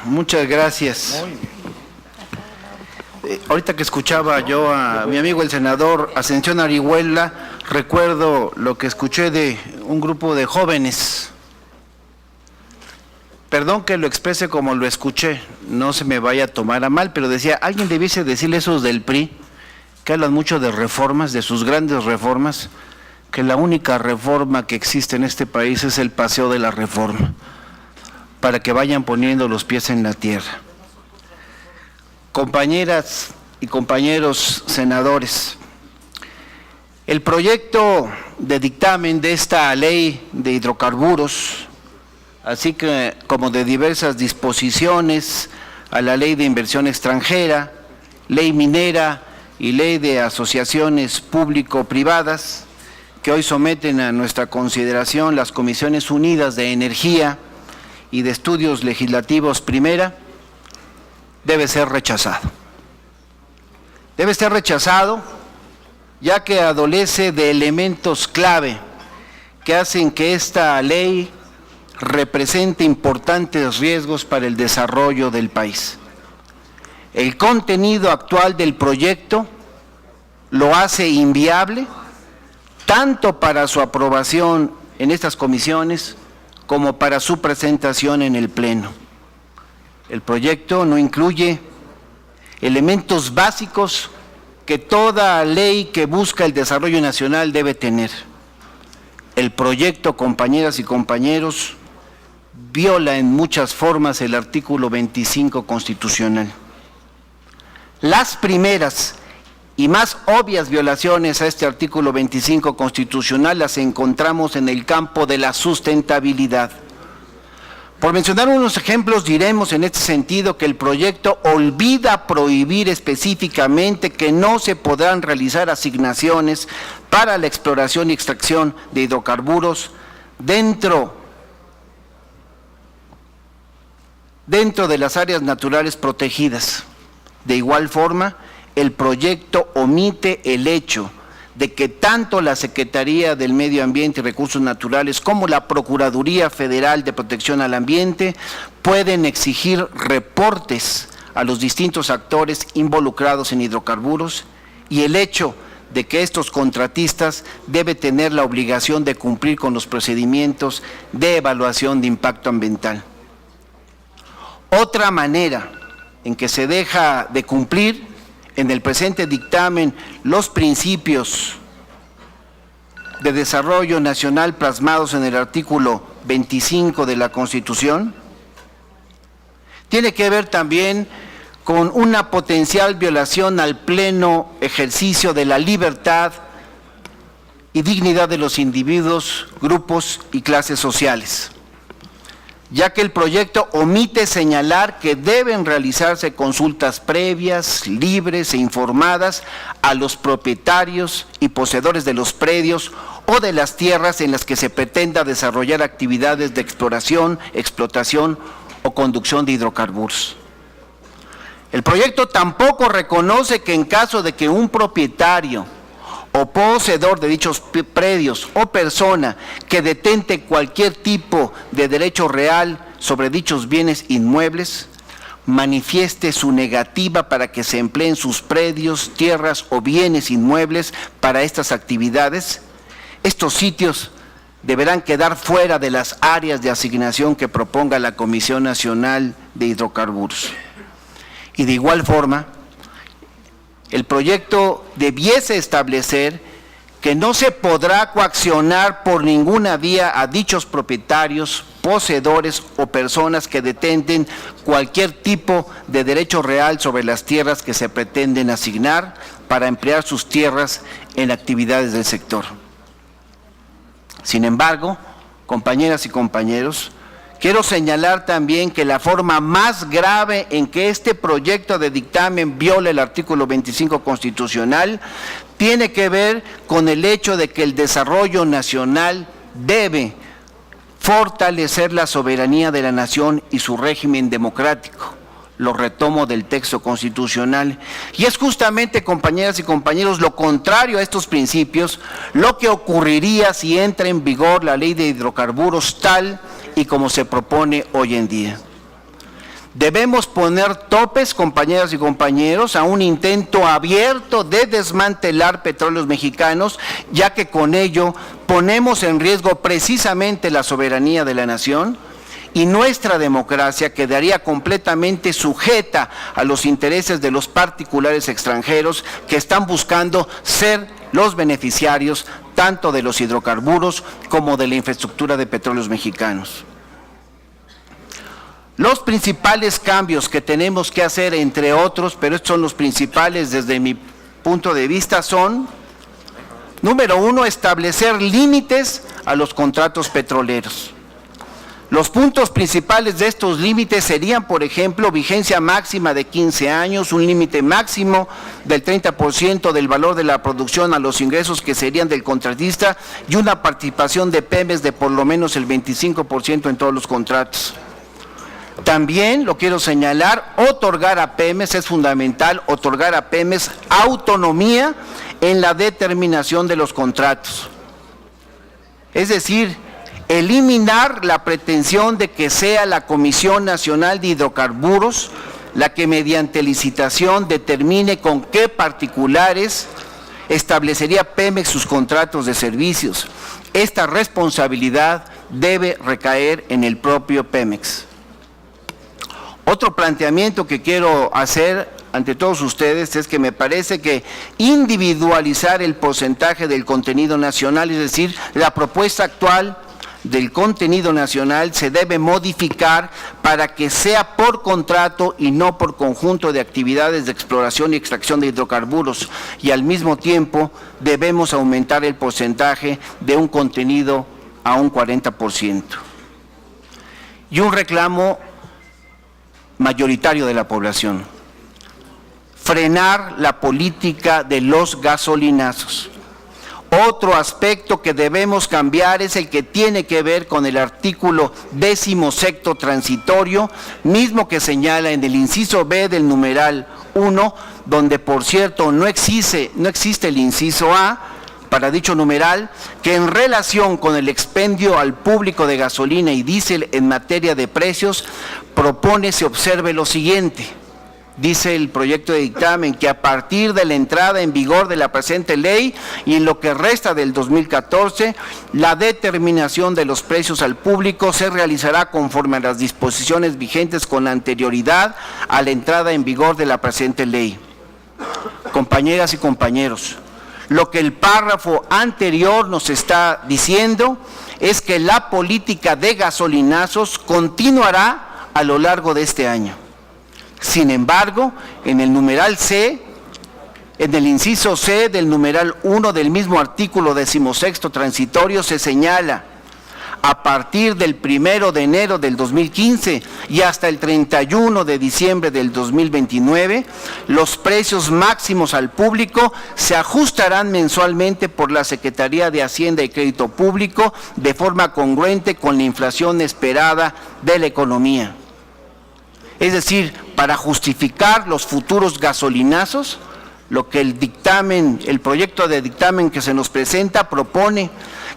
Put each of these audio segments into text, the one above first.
Muchas gracias. Ahorita que escuchaba yo a mi amigo el senador Ascensión Orihuela, recuerdo lo que escuché de un grupo de jóvenes. Perdón que lo exprese como lo escuché, no se me vaya a tomar a mal, pero decía, alguien debiese decirle esos del PRI, que hablan mucho de reformas, de sus grandes reformas, que la única reforma que existe en este país es el paseo de la reforma, para que vayan poniendo los pies en la tierra. Compañeras y compañeros senadores, el proyecto de dictamen de esta ley de hidrocarburos, así que como de diversas disposiciones a la ley de inversión extranjera, ley minera y ley de asociaciones público-privadas, que hoy someten a nuestra consideración las Comisiones Unidas de Energía y de Estudios Legislativos Primera, debe ser rechazado. Debe ser rechazado ya que adolece de elementos clave que hacen que esta ley represente importantes riesgos para el desarrollo del país. El contenido actual del proyecto lo hace inviable tanto para su aprobación en estas comisiones como para su presentación en el Pleno. El proyecto no incluye elementos básicos que toda ley que busca el desarrollo nacional debe tener. El proyecto, compañeras y compañeros, viola en muchas formas el artículo 25 constitucional. Las primeras y más obvias violaciones a este artículo 25 constitucional las encontramos en el campo de la sustentabilidad. Por mencionar unos ejemplos, diremos en este sentido que el proyecto olvida prohibir específicamente que no se podrán realizar asignaciones para la exploración y extracción de hidrocarburos dentro de las áreas naturales protegidas. De igual forma, el proyecto omite el hecho de que tanto la Secretaría del Medio Ambiente y Recursos Naturales como la Procuraduría Federal de Protección al Ambiente pueden exigir reportes a los distintos actores involucrados en hidrocarburos y el hecho de que estos contratistas deben tener la obligación de cumplir con los procedimientos de evaluación de impacto ambiental. Otra manera en que se deja de cumplir en el presente dictamen los principios de desarrollo nacional plasmados en el artículo 25 de la Constitución tiene que ver también con una potencial violación al pleno ejercicio de la libertad y dignidad de los individuos, grupos y clases sociales, ya que el proyecto omite señalar que deben realizarse consultas previas, libres e informadas a los propietarios y poseedores de los predios o de las tierras en las que se pretenda desarrollar actividades de exploración, explotación o conducción de hidrocarburos. El proyecto tampoco reconoce que en caso de que un propietario o poseedor de dichos predios o persona que detente cualquier tipo de derecho real sobre dichos bienes inmuebles, manifieste su negativa para que se empleen sus predios, tierras o bienes inmuebles para estas actividades, estos sitios deberán quedar fuera de las áreas de asignación que proponga la Comisión Nacional de Hidrocarburos. Y de igual forma, el proyecto debiese establecer que no se podrá coaccionar por ninguna vía a dichos propietarios, poseedores o personas que detenten cualquier tipo de derecho real sobre las tierras que se pretenden asignar para emplear sus tierras en actividades del sector. Sin embargo, compañeras y compañeros, quiero señalar también que la forma más grave en que este proyecto de dictamen viola el artículo 25 constitucional tiene que ver con el hecho de que el desarrollo nacional debe fortalecer la soberanía de la nación y su régimen democrático. Lo retomo del texto constitucional. Y es justamente, compañeras y compañeros, lo contrario a estos principios, lo que ocurriría si entra en vigor la ley de hidrocarburos tal y como se propone hoy en día. Debemos poner topes, compañeras y compañeros, a un intento abierto de desmantelar Petróleos Mexicanos, ya que con ello ponemos en riesgo precisamente la soberanía de la nación y nuestra democracia quedaría completamente sujeta a los intereses de los particulares extranjeros que están buscando ser los beneficiarios tanto de los hidrocarburos como de la infraestructura de Petróleos Mexicanos. Los principales cambios que tenemos que hacer, entre otros, pero estos son los principales desde mi punto de vista, son, número uno, establecer límites a los contratos petroleros. Los puntos principales de estos límites serían, por ejemplo, vigencia máxima de 15 años, un límite máximo del 30% del valor de la producción a los ingresos que serían del contratista y una participación de Pemex de por lo menos el 25% en todos los contratos. También, lo quiero señalar, otorgar a Pemex, es fundamental otorgar a Pemex autonomía en la determinación de los contratos. Es decir, eliminar la pretensión de que sea la Comisión Nacional de Hidrocarburos la que mediante licitación determine con qué particulares establecería Pemex sus contratos de servicios. Esta responsabilidad debe recaer en el propio Pemex. Otro planteamiento que quiero hacer ante todos ustedes es que me parece que individualizar el porcentaje del contenido nacional, es decir, la propuesta actual del contenido nacional se debe modificar para que sea por contrato y no por conjunto de actividades de exploración y extracción de hidrocarburos, y al mismo tiempo debemos aumentar el porcentaje de un contenido a un 40%. Y un reclamo mayoritario de la población: frenar la política de los gasolinazos. Otro aspecto que debemos cambiar es el que tiene que ver con el artículo 16º transitorio, mismo que señala en el inciso B del numeral 1, donde por cierto no existe el inciso A para dicho numeral, que en relación con el expendio al público de gasolina y diésel en materia de precios, propone se observe lo siguiente. Dice el proyecto de dictamen que a partir de la entrada en vigor de la presente ley y en lo que resta del 2014, la determinación de los precios al público se realizará conforme a las disposiciones vigentes con anterioridad a la entrada en vigor de la presente ley. Compañeras y compañeros, lo que el párrafo anterior nos está diciendo es que la política de gasolinazos continuará a lo largo de este año. Sin embargo, en el numeral C, en el inciso C del numeral 1 del mismo artículo 16º transitorio se señala: a partir del 1 de enero del 2015 y hasta el 31 de diciembre del 2029, los precios máximos al público se ajustarán mensualmente por la Secretaría de Hacienda y Crédito Público de forma congruente con la inflación esperada de la economía. Es decir, para justificar los futuros gasolinazos, lo que el proyecto de dictamen que se nos presenta propone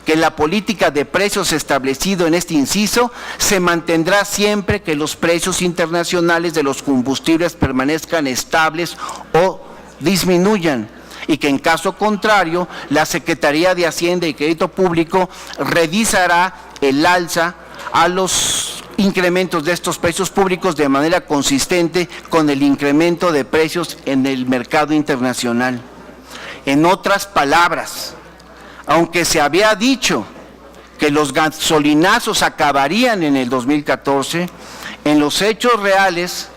que la política de precios establecido en este inciso se mantendrá siempre que los precios internacionales de los combustibles permanezcan estables o disminuyan, y que en caso contrario la Secretaría de Hacienda y Crédito Público revisará el alza a los incrementos de estos precios públicos de manera consistente con el incremento de precios en el mercado internacional. En otras palabras, aunque se había dicho que los gasolinazos acabarían en el 2014, en los hechos reales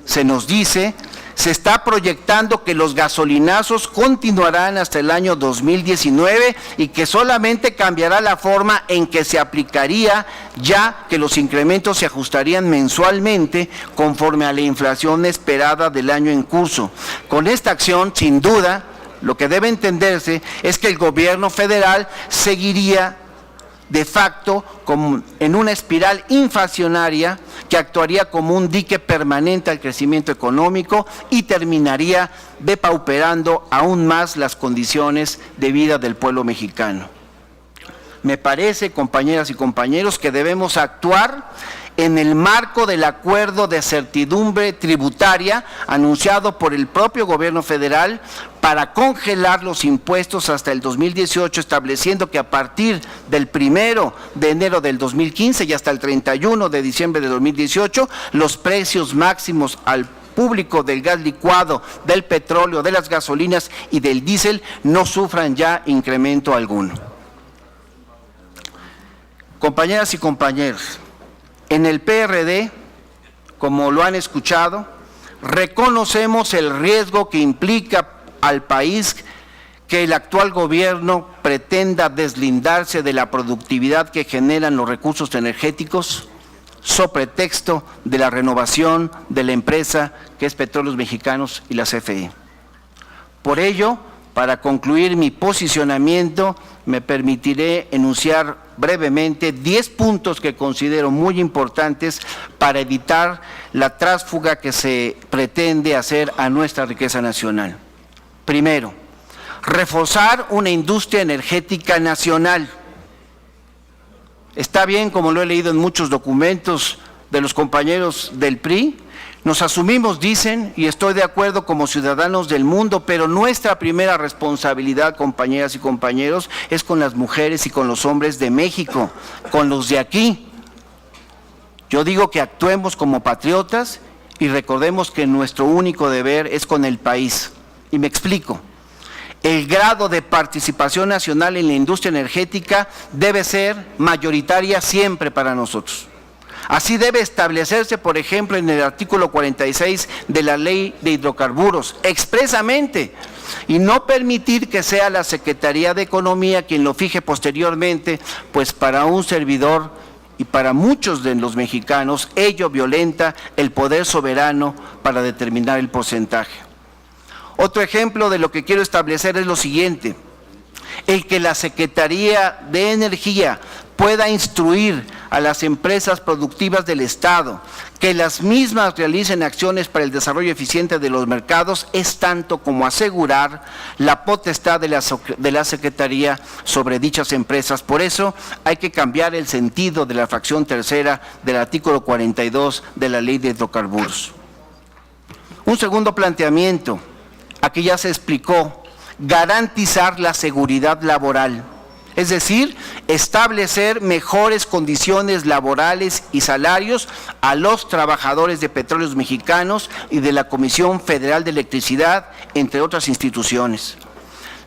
se nos dice, se está proyectando que los gasolinazos continuarán hasta el año 2019 y que solamente cambiará la forma en que se aplicaría, ya que los incrementos se ajustarían mensualmente conforme a la inflación esperada del año en curso. Con esta acción, sin duda, lo que debe entenderse es que el gobierno federal seguiría de facto como en una espiral inflacionaria que actuaría como un dique permanente al crecimiento económico y terminaría depauperando aún más las condiciones de vida del pueblo mexicano. Me parece, compañeras y compañeros, que debemos actuar en el marco del acuerdo de certidumbre tributaria anunciado por el propio gobierno federal para congelar los impuestos hasta el 2018, estableciendo que a partir del 1 de enero del 2015 y hasta el 31 de diciembre de 2018, los precios máximos al público del gas licuado, del petróleo, de las gasolinas y del diésel no sufran ya incremento alguno. Compañeras y compañeros, en el PRD, como lo han escuchado, reconocemos el riesgo que implica al país que el actual gobierno pretenda deslindarse de la productividad que generan los recursos energéticos, sobre pretexto de la renovación de la empresa que es Petróleos Mexicanos y la CFE. Por ello, para concluir mi posicionamiento, me permitiré enunciar brevemente 10 puntos que considero muy importantes para evitar la tránsfuga que se pretende hacer a nuestra riqueza nacional. Primero, reforzar una industria energética nacional. Está bien, como lo he leído en muchos documentos de los compañeros del PRI, nos asumimos, dicen, y estoy de acuerdo como ciudadanos del mundo, pero nuestra primera responsabilidad, compañeras y compañeros, es con las mujeres y con los hombres de México, con los de aquí. Yo digo que actuemos como patriotas y recordemos que nuestro único deber es con el país. Y me explico. El grado de participación nacional en la industria energética debe ser mayoritaria siempre para nosotros. Así debe establecerse, por ejemplo, en el artículo 46 de la Ley de Hidrocarburos, expresamente, y no permitir que sea la Secretaría de Economía quien lo fije posteriormente, pues para un servidor y para muchos de los mexicanos, ello violenta el poder soberano para determinar el porcentaje. Otro ejemplo de lo que quiero establecer es lo siguiente: el que la Secretaría de Energía pueda instruir a las empresas productivas del Estado que las mismas realicen acciones para el desarrollo eficiente de los mercados es tanto como asegurar la potestad de la Secretaría sobre dichas empresas. Por eso hay que cambiar el sentido de la fracción tercera del artículo 42 de la Ley de Hidrocarburos. Un segundo planteamiento, aquí ya se explicó, garantizar la seguridad laboral, es decir, establecer mejores condiciones laborales y salarios a los trabajadores de Petróleos Mexicanos y de la Comisión Federal de Electricidad, entre otras instituciones.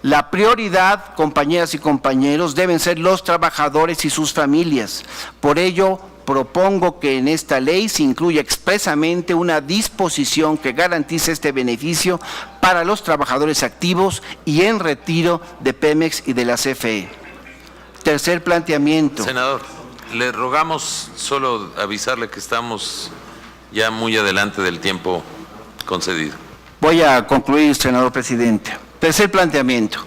La prioridad, compañeras y compañeros, deben ser los trabajadores y sus familias. Por ello, propongo que en esta ley se incluya expresamente una disposición que garantice este beneficio para los trabajadores activos y en retiro de Pemex y de la CFE. Tercer planteamiento. Senador, le rogamos solo avisarle que estamos ya muy adelante del tiempo concedido. Voy a concluir, senador presidente. Tercer planteamiento.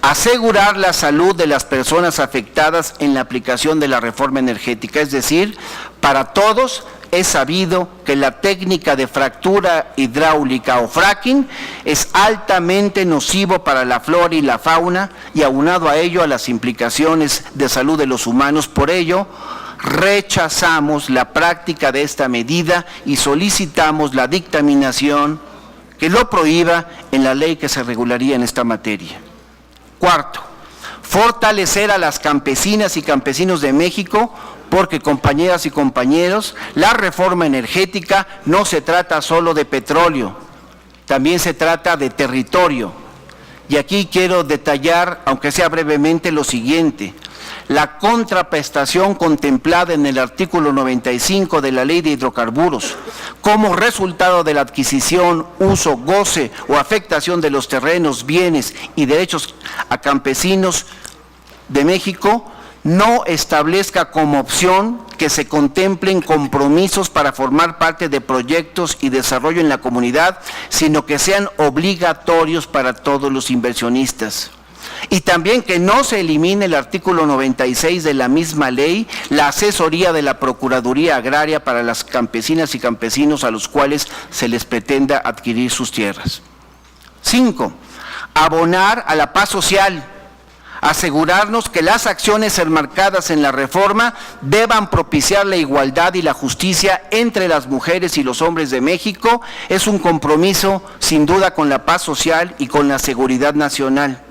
Asegurar la salud de las personas afectadas en la aplicación de la reforma energética, es decir, para todos es sabido que la técnica de fractura hidráulica o fracking es altamente nocivo para la flora y la fauna y aunado a ello a las implicaciones de salud de los humanos. Por ello, rechazamos la práctica de esta medida y solicitamos la dictaminación que lo prohíba en la ley que se regularía en esta materia. Cuarto, fortalecer a las campesinas y campesinos de México, porque, compañeras y compañeros, la reforma energética no se trata solo de petróleo, también se trata de territorio. Y aquí quiero detallar, aunque sea brevemente, lo siguiente: la contraprestación contemplada en el artículo 95 de la Ley de Hidrocarburos, como resultado de la adquisición, uso, goce o afectación de los terrenos, bienes y derechos a campesinos de México, no establezca como opción que se contemplen compromisos para formar parte de proyectos y desarrollo en la comunidad, sino que sean obligatorios para todos los inversionistas. Y también que no se elimine el artículo 96 de la misma ley, la asesoría de la Procuraduría Agraria para las campesinas y campesinos a los cuales se les pretenda adquirir sus tierras. 5. Abonar a la paz social, asegurarnos que las acciones enmarcadas en la reforma deban propiciar la igualdad y la justicia entre las mujeres y los hombres de México. Es un compromiso sin duda con la paz social y con la seguridad nacional.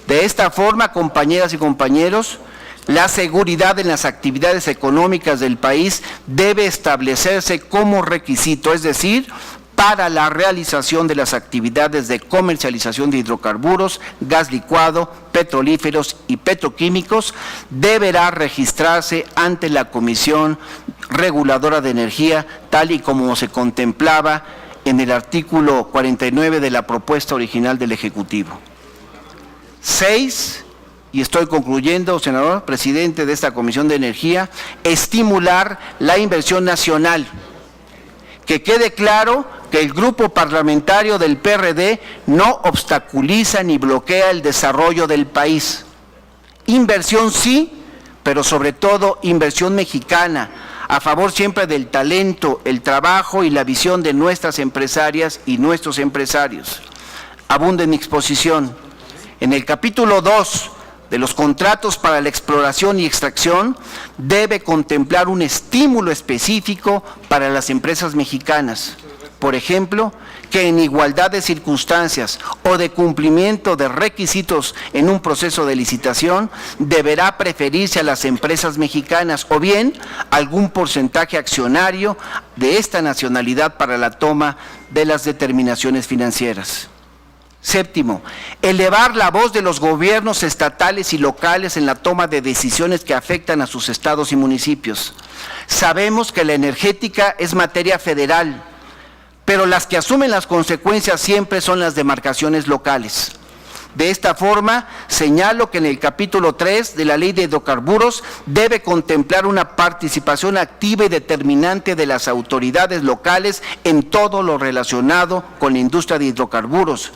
De esta forma, compañeras y compañeros, la seguridad en las actividades económicas del país debe establecerse como requisito, es decir, para la realización de las actividades de comercialización de hidrocarburos, gas licuado, petrolíferos y petroquímicos, deberá registrarse ante la Comisión Reguladora de Energía, tal y como se contemplaba en el artículo 49 de la propuesta original del Ejecutivo. 6, y estoy concluyendo, senador presidente de esta Comisión de Energía, estimular la inversión nacional. Que quede claro que el grupo parlamentario del PRD no obstaculiza ni bloquea el desarrollo del país. Inversión sí, pero sobre todo inversión mexicana, a favor siempre del talento, el trabajo y la visión de nuestras empresarias y nuestros empresarios. Abunda en mi exposición. En el capítulo 2 de los contratos para la exploración y extracción debe contemplar un estímulo específico para las empresas mexicanas. Por ejemplo, que en igualdad de circunstancias o de cumplimiento de requisitos en un proceso de licitación, deberá preferirse a las empresas mexicanas o bien algún porcentaje accionario de esta nacionalidad para la toma de las determinaciones financieras. 7, elevar la voz de los gobiernos estatales y locales en la toma de decisiones que afectan a sus estados y municipios. Sabemos que la energética es materia federal, pero las que asumen las consecuencias siempre son las demarcaciones locales. De esta forma, señalo que en el capítulo 3 de la Ley de Hidrocarburos debe contemplar una participación activa y determinante de las autoridades locales en todo lo relacionado con la industria de hidrocarburos.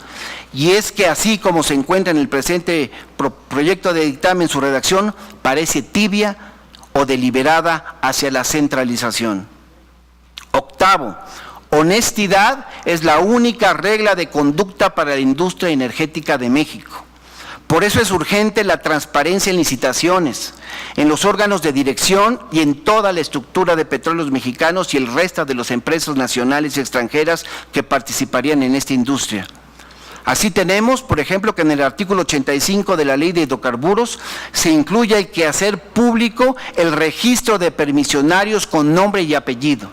Y es que así como se encuentra en el presente proyecto de dictamen, su redacción parece tibia o deliberada hacia la centralización. 8, honestidad es la única regla de conducta para la industria energética de México. Por eso es urgente la transparencia en licitaciones, en los órganos de dirección y en toda la estructura de Petróleos Mexicanos y el resto de las empresas nacionales y extranjeras que participarían en esta industria. Así tenemos, por ejemplo, que en el artículo 85 de la Ley de Hidrocarburos se incluye el quehacer público el registro de permisionarios con nombre y apellido.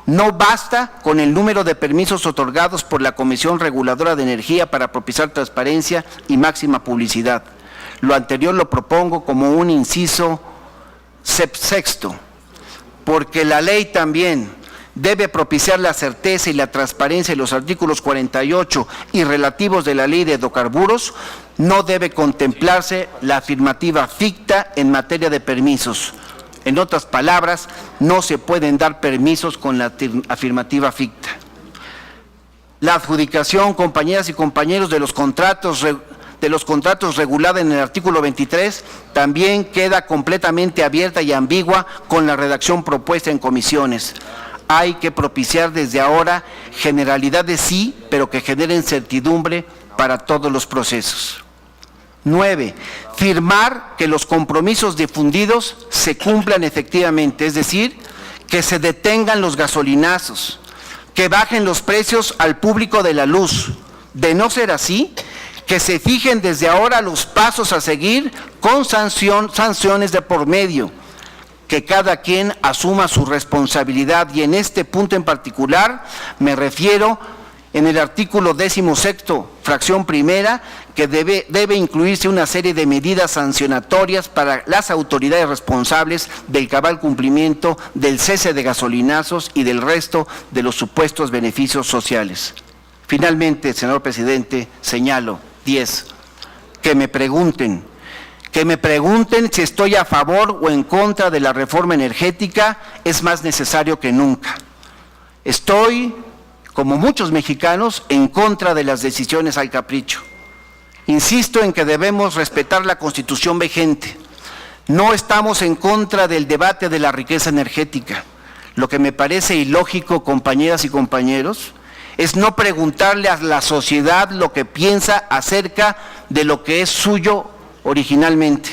No basta con el número de permisos otorgados por la Comisión Reguladora de Energía para propiciar transparencia y máxima publicidad. Lo anterior lo propongo como un inciso 6, porque la ley también debe propiciar la certeza y la transparencia en los artículos 48 y relativos de la Ley de Hidrocarburos. No debe contemplarse la afirmativa ficta en materia de permisos. En otras palabras, no se pueden dar permisos con la afirmativa ficta. La adjudicación, compañeras y compañeros, de los contratos regulada en el artículo 23 también queda completamente abierta y ambigua con la redacción propuesta en comisiones. Hay que propiciar desde ahora generalidades sí, pero que generen certidumbre para todos los procesos. 9, firmar que los compromisos difundidos se cumplan efectivamente, es decir, que se detengan los gasolinazos, que bajen los precios al público de la luz. De no ser así, que se fijen desde ahora los pasos a seguir con sanciones de por medio, que cada quien asuma su responsabilidad, y en este punto en particular me refiero en el artículo 16, fracción primera, que debe incluirse una serie de medidas sancionatorias para las autoridades responsables del cabal cumplimiento del cese de gasolinazos y del resto de los supuestos beneficios sociales. Finalmente, señor presidente, señalo 10, que me pregunten si estoy a favor o en contra de la reforma energética. Es más necesario que nunca. Estoy, como muchos mexicanos, en contra de las decisiones al capricho. Insisto en que debemos respetar la Constitución vigente. No estamos en contra del debate de la riqueza energética. Lo que me parece ilógico, compañeras y compañeros, es no preguntarle a la sociedad lo que piensa acerca de lo que es suyo originalmente,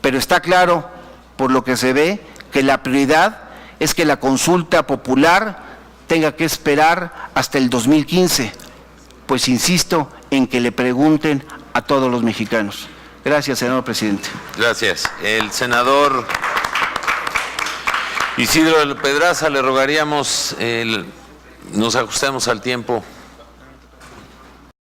pero está claro, por lo que se ve, que la prioridad es que la consulta popular tenga que esperar hasta el 2015, pues insisto en que le pregunten a todos los mexicanos. Gracias, señor presidente. Gracias. El senador Isidro Pedraza, le rogaríamos, nos ajustemos al tiempo.